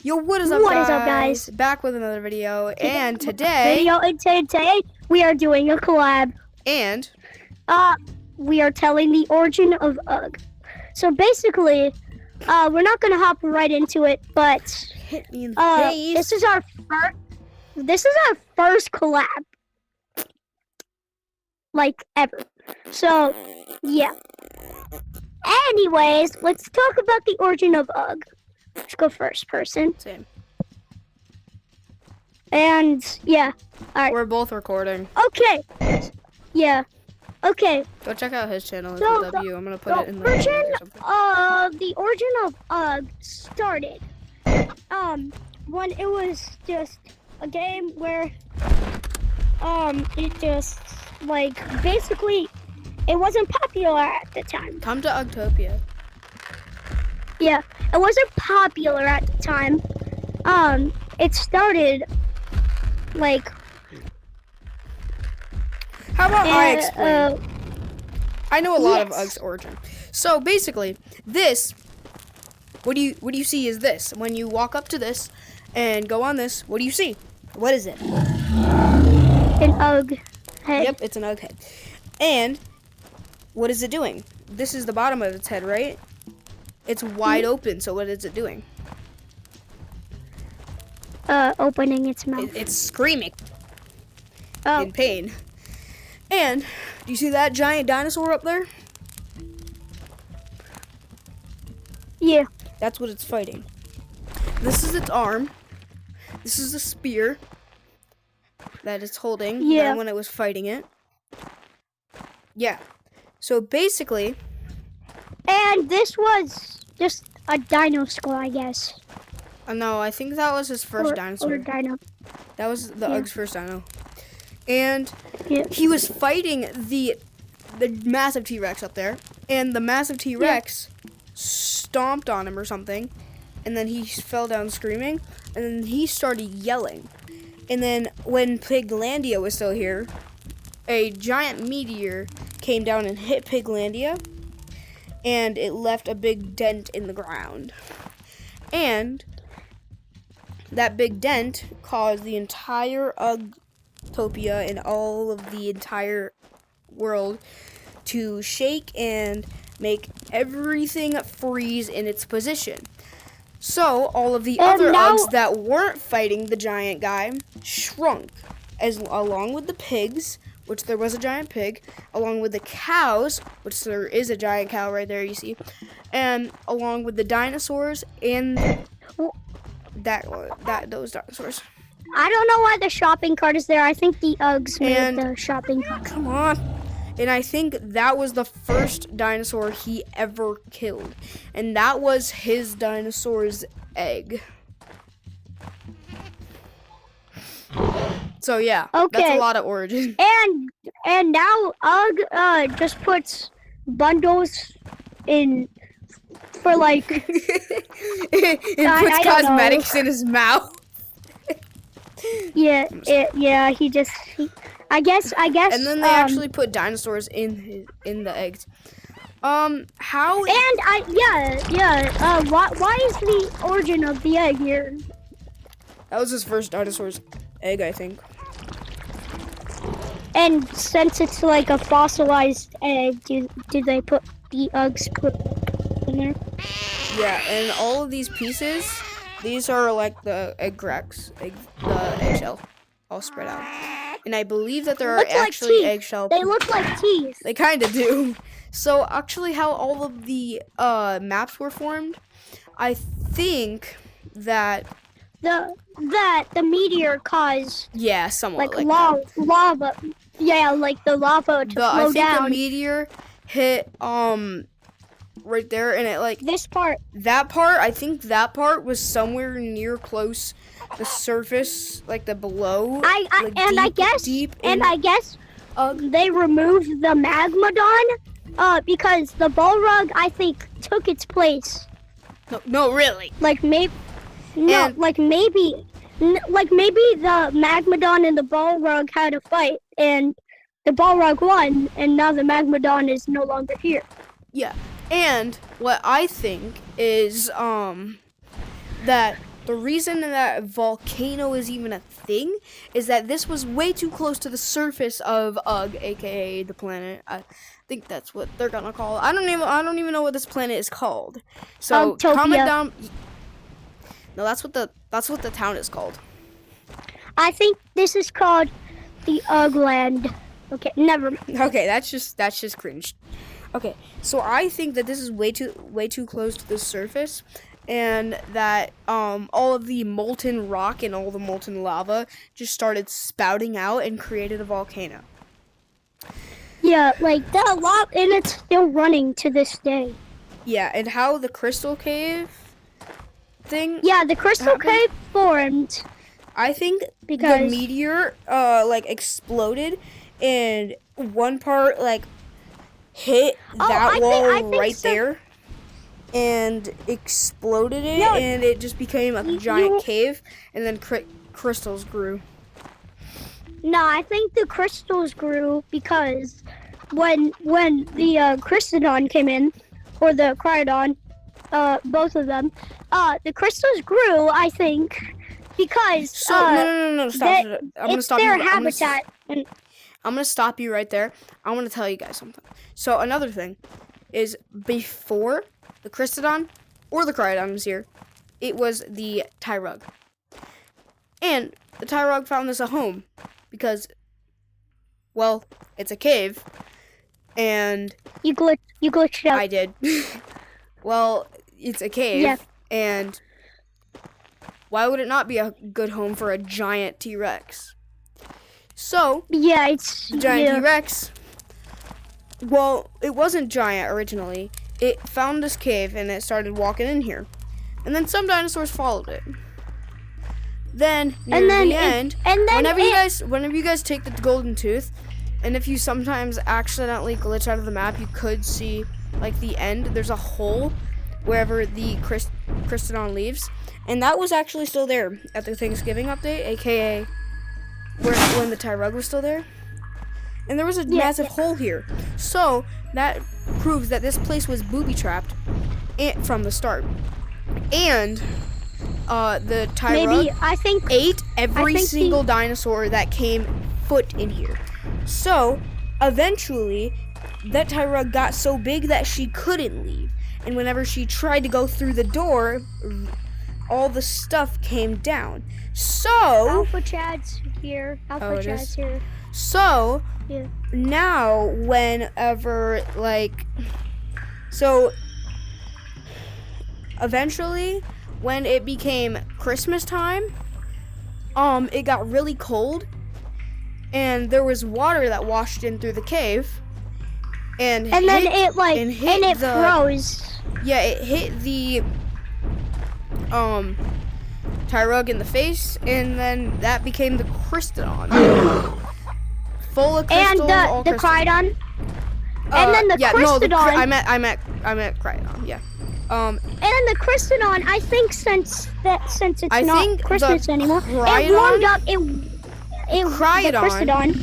Yo, what is up, What guys? is up, guys? Back with another video, and today, today we are doing a collab. and We are telling the origin of UGG. So basically, we're not gonna hop right into it, but hit me in the face. this is our first collab, like ever. So yeah. Anyways, let's talk about the origin of UGG. Let's go first person. Same. And yeah, alright. We're both recording. Okay. Yeah. Okay. Go check out his channel. So, It's W. I'm gonna put it in the origin, link or something. the origin of UGG started when it was just a game where it just like basically it wasn't popular at the time. Come to Uggtopia. Yeah, it wasn't popular at the time. It started like How about I explain? I know a lot of yes. UGG's origin. So basically, this. What do you see is this? When you walk up to this and go on this, what do you see? What is it? An UGG head. Yep, it's an UGG head. And what is it doing? This is the bottom of its head, right? It's wide open, so what is it doing? Opening its mouth. It's screaming Oh, in pain. And do you see that giant dinosaur up there? yeah. That's what it's fighting. This is its arm. This is the spear that it's holding Yeah. when it was fighting it. Yeah. So basically, And this was just a dino skull, I guess. no, I think that was his first dinosaur. Or dino. That was the Yeah. UGG's first dino. And Yeah. he was fighting the massive T-Rex up there, and the massive T-Rex stomped on him or something, and then he fell down screaming, and then he started yelling. And then when Piglandia was still here, a giant meteor came down and hit Piglandia, and it left a big dent in the ground. And that big dent caused the entire Uggtopia and all of the entire world to shake and make everything freeze in its position. So all of the other Uggs that weren't fighting the giant guy shrunk, along with the pigs, which there was a giant pig, along with the cows, which there is a giant cow right there, you see, and along with the dinosaurs and those dinosaurs. I don't know why the shopping cart is there. I think the Uggs made the shopping cart. Come on. And I think that was the first dinosaur he ever killed. And that was his dinosaur's egg. So yeah, Okay. that's a lot of origin. And now UGG just puts bundles in for like It I puts don't know. cosmetics in his mouth. yeah, I guess And then they actually put dinosaurs in the eggs. How? And why is the origin of the egg here? That was his first dinosaur's egg, I think. And since it's like a fossilized egg, do they put the Uggs in there? Yeah, and all of these pieces, these are like the egg cracks, the eggshell, all spread out. And I believe that there are Looks like actually teeth. eggshell. They look like teeth. They kind of do. So actually, how all of the maps were formed, I think that The meteor caused somewhat like that. lava. Yeah, like the lava to I flow think the down. meteor hit right there, and it like This part. that part. I think that part was somewhere near close the surface, like the below. I guess they removed the Magmadon because the Balrog I think took its place. No, really. Like maybe And- maybe the Magmadon and the Balrog had a fight and the Balrog won and now the Magmadon is no longer here. Yeah, and what I think is that The reason that volcano is even a thing is that this was way too close to the surface of Ugg, aka the planet. I think that's what they're gonna call it. I don't even know what this planet is called. So comment down. No, that's what the town is called. I think this is called the Ugland. Okay, never mind. Okay, that's just cringe. Okay, so I think that this is way too close to the surface, and that all of the molten rock and all the molten lava just started spouting out and created a volcano. Yeah, like that lava, and it's still running to this day. Yeah, and how the crystal cave thing. Yeah, the crystal cave formed. I think because the meteor like exploded, and one part like hit that wall right there and exploded it, and it just became a giant cave, and then crystals grew. No, I think the crystals grew because when the Crystodon came in, or the Cryodon, both of them, the crystals grew, I think, because no, stop. I'm gonna stop you. It's their habitat. I'm gonna stop you right there. I want to tell you guys something. So another thing is, before the Crystodon or the Cryodon was here, it was the Tyrug. And the Tyrug found this a home because, well, it's a cave, and you glitched out. I did. Well, it's a cave, and why would it not be a good home for a giant T-Rex? So, yeah, it's the giant T-Rex. Well, it wasn't giant originally. It found this cave and it started walking in here, and then some dinosaurs followed it. Then near the end, whenever you guys take the golden tooth, and if you sometimes accidentally glitch out of the map, you could see like the end. There's a hole wherever the Crystodon leaves, and that was actually still there at the Thanksgiving update, aka when the Tyrug was still there. And there was a massive hole here. So that proves that this place was booby-trapped from the start. And the Tyrug ate every single dinosaur that came foot in here. So eventually, that Tyrug got so big that she couldn't leave. And whenever she tried to go through the door, all the stuff came down. So Alpha Chad's here. Chad's here. So now whenever eventually when it became Christmas time, it got really cold, and there was water that washed in through the cave, and then it froze. Yeah, it hit the Tyrug in the face, and then that became the Crystodon. Full of crystals, and the Cryodon. And then the Crystodon. No, I meant Cryodon. Yeah. And then the Crystodon, I think since it's not Christmas anymore, it warmed up. The Crystodon.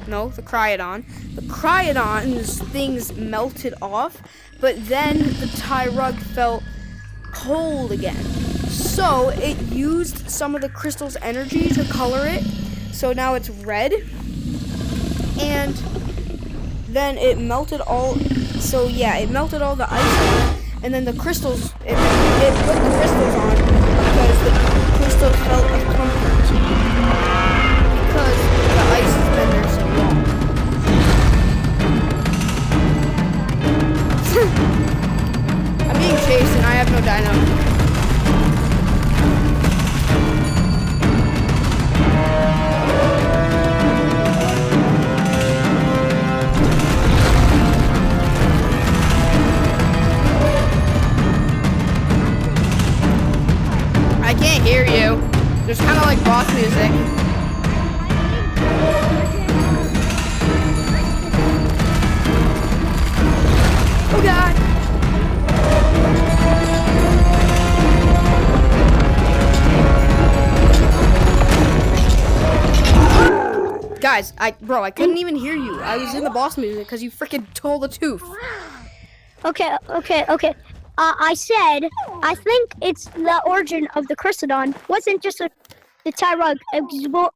No, the Cryodon. The Cryodon's things melted off, but then the Tyrug felt cold again. So it used some of the crystal's energy to color it, so now it's red. And then it melted all. So yeah, it melted all the ice on, and then the crystals. It put the crystals on because the crystals felt of comfort because the ice has been there so long. I'm being chased and I have no dino. I can't hear you. There's kind of like boss music. Oh God. Guys, I couldn't even hear you. I was in the boss music because you freaking told the tooth. Okay. I said I think it's the origin of the Chrysodon wasn't just the Tyrug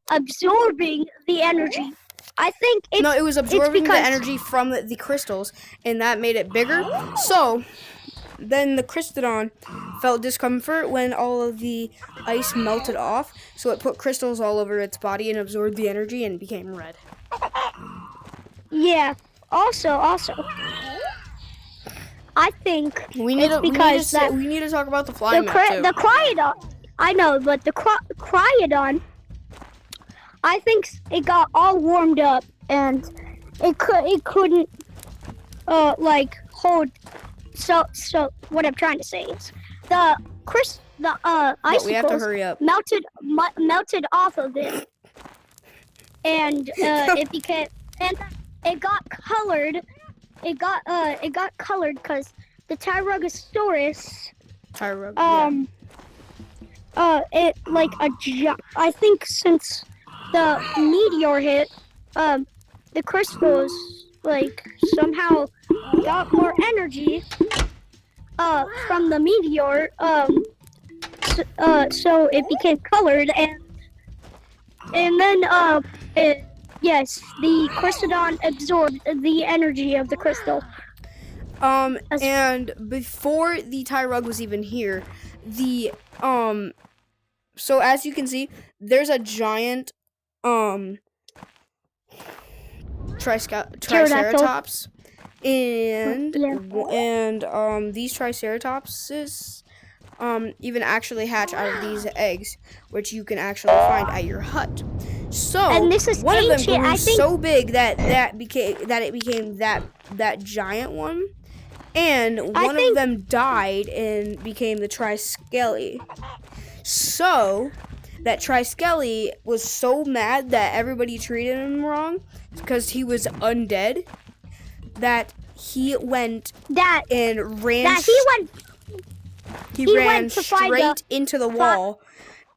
absorbing the energy. I think it's No, it was absorbing the because- energy from the crystals, and that made it bigger. So then the Crystodon felt discomfort when all of the ice melted off, so it put crystals all over its body and absorbed the energy and became red. Yeah. Also, I think We need it's because we need to talk about the flying map too. the Cryodon. I know, but the Cryodon, I think it got all warmed up and it couldn't like hold. So what I'm trying to say is the But we have to icicles hurry up. melted off of it, and it got colored. It got colored because the Tyrannosaurus Tyrug. it like I think since the meteor hit, the crystals like somehow got more energy from the meteor, so it became colored, and then yes, the Crystodon absorbed the energy of the crystal. And before the Tyrug was even here, so as you can see, there's a giant Triceratops, and these Triceratopses even actually hatch out of these eggs, which you can actually find at your hut. So And this is one of them ancient, grew I think- so big that it became that giant one, and one of them died and became the Triskele. So that Triskele was so mad that everybody treated him wrong because he was undead, that he went and ran. He ran went to find straight into the wall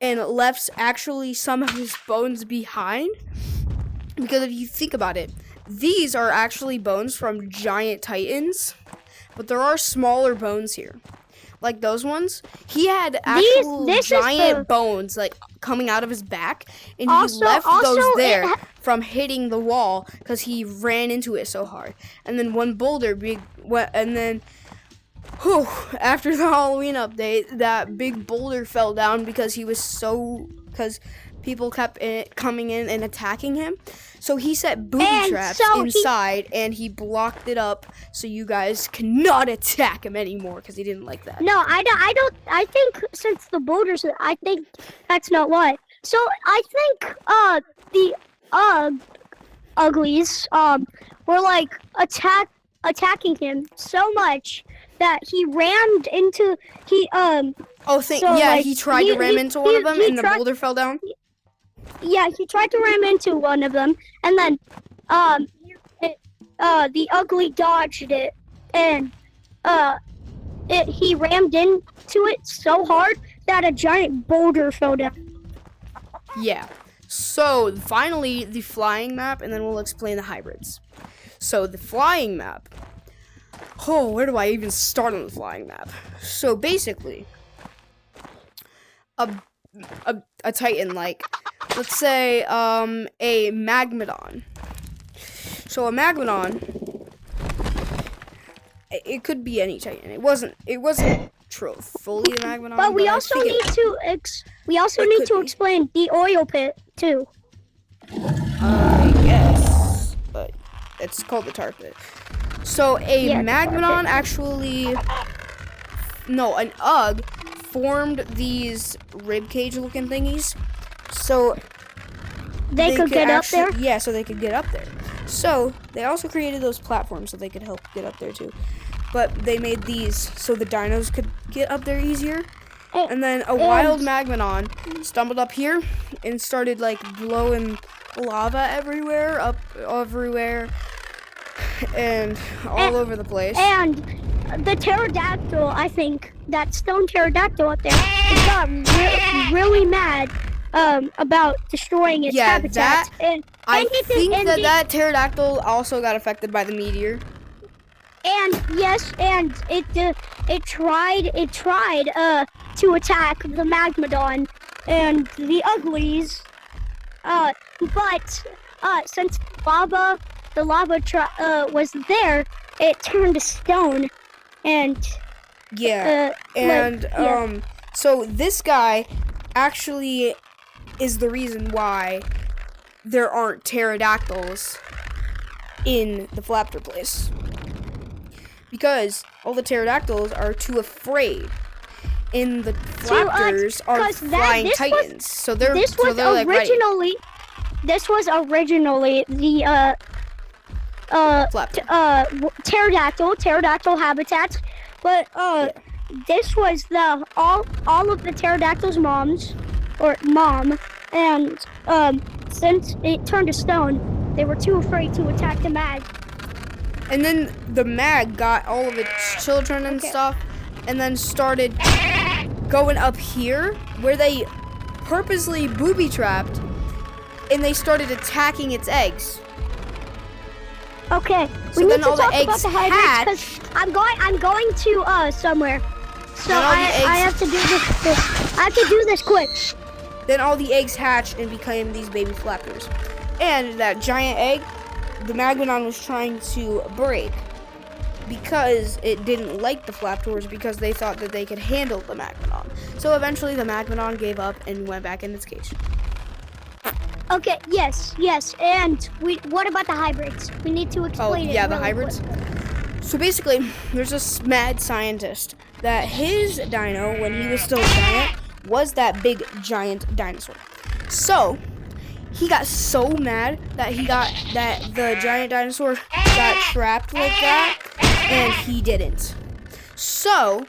and left actually some of his bones behind. Because if you think about it, these are actually bones from giant titans, but there are smaller bones here. Like those ones, he had actual giant bones like coming out of his back, and he left those there from hitting the wall because he ran into it so hard. And then one boulder after the Halloween update, that big boulder fell down because people kept coming in and attacking him. So he set booby traps inside, and he blocked it up so you guys cannot attack him anymore because he didn't like that. No, I don't. I think since the boulders, I think that's not why. So I think the uglies were like attacking him so much that he rammed into he tried to ram into one of them, and the boulder fell down. Yeah, he tried to ram into one of them, and then the ugly dodged it, and he rammed into it so hard that a giant boulder fell down. Yeah. So finally, the flying map, and then we'll explain the hybrids. So the flying map. Oh, where do I even start on the flying map? So basically, a Titan, like, let's say a Magmadon. So a Magmadon, it could be any Titan. It wasn't fully a Magmadon. But we also need to explain the oil pit too. Yes, but it's called the tar pit. So Magmadon an UG formed these ribcage looking thingies, so they could get up there. Yeah, so they could get up there. So they also created those platforms so they could help get up there too. But they made these so the dinos could get up there easier. And then a wild Magmadon stumbled up here and started like blowing lava everywhere, and all over the place. And the pterodactyl, I think, that stone pterodactyl up there, it got really mad about destroying its habitat. I think that pterodactyl also got affected by the meteor. And yes, and it tried to attack the Magmadon and the Uglies. But since the lava was there, it turned to stone, and Yeah. So this guy actually is the reason why there aren't pterodactyls in the Flaptor place. Because all the pterodactyls are too afraid. And the Flaptors are flying titans. So they're like ready. This was originally the pterodactyl habitat, but this was the all of the pterodactyls' mom, and since it turned to stone, they were too afraid to attack the mag. And then the mag got all of its children and stuff, and then started going up here where they purposely booby trapped, and they started attacking its eggs. Okay, so we then need to all talk the eggs about the hybrids because I'm going to somewhere, so I have to do this. I have to do this quick. Then all the eggs hatched and became these baby Flaptors, and that giant egg, the Magmadon was trying to break because it didn't like the Flaptors because they thought that they could handle the Magmadon. So eventually the Magmadon gave up and went back in its cage. Okay, yes, and what about the hybrids? We need to explain it. Oh, yeah, the really hybrids. quick. So basically, there's this mad scientist that his dino, when he was still a giant, was that big giant dinosaur. So he got so mad that the giant dinosaur got trapped like that, and he didn't. So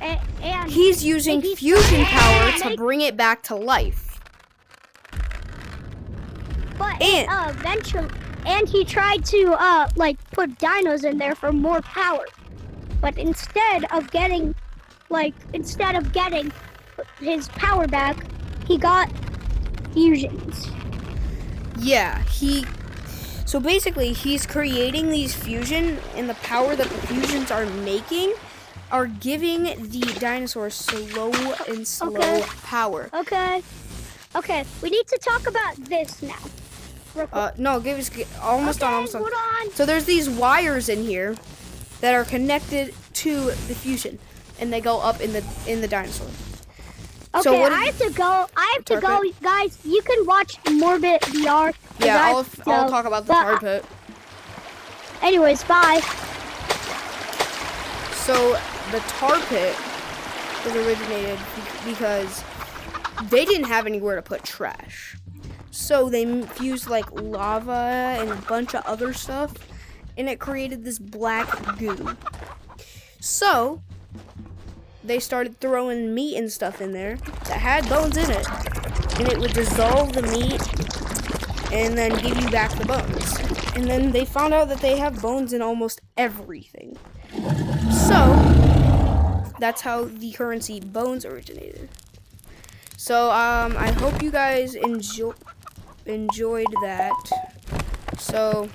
And he's using fusion power to bring it back to life. But eventually, and he tried to put dinos in there for more power. But instead of getting his power back, he got fusions. Yeah, so basically he's creating these fusion, and the power that the fusions are making are giving the dinosaurs slow power. Okay, we need to talk about this now. No, almost done. Hold on. So there's these wires in here that are connected to the fusion, and they go up in the dinosaur. Okay, so I have to go, guys. You can watch Morbid VR. Yeah, I'll talk about the tar pit. Anyways, bye. So the tar pit was originated because they didn't have anywhere to put trash. So they fused like lava and a bunch of other stuff, and it created this black goo. So they started throwing meat and stuff in there that had bones in it, and it would dissolve the meat and then give you back the bones. And then they found out that they have bones in almost everything. So that's how the currency bones originated. So I hope you guys enjoyed that. So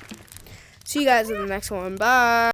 see you guys in the next one. Bye.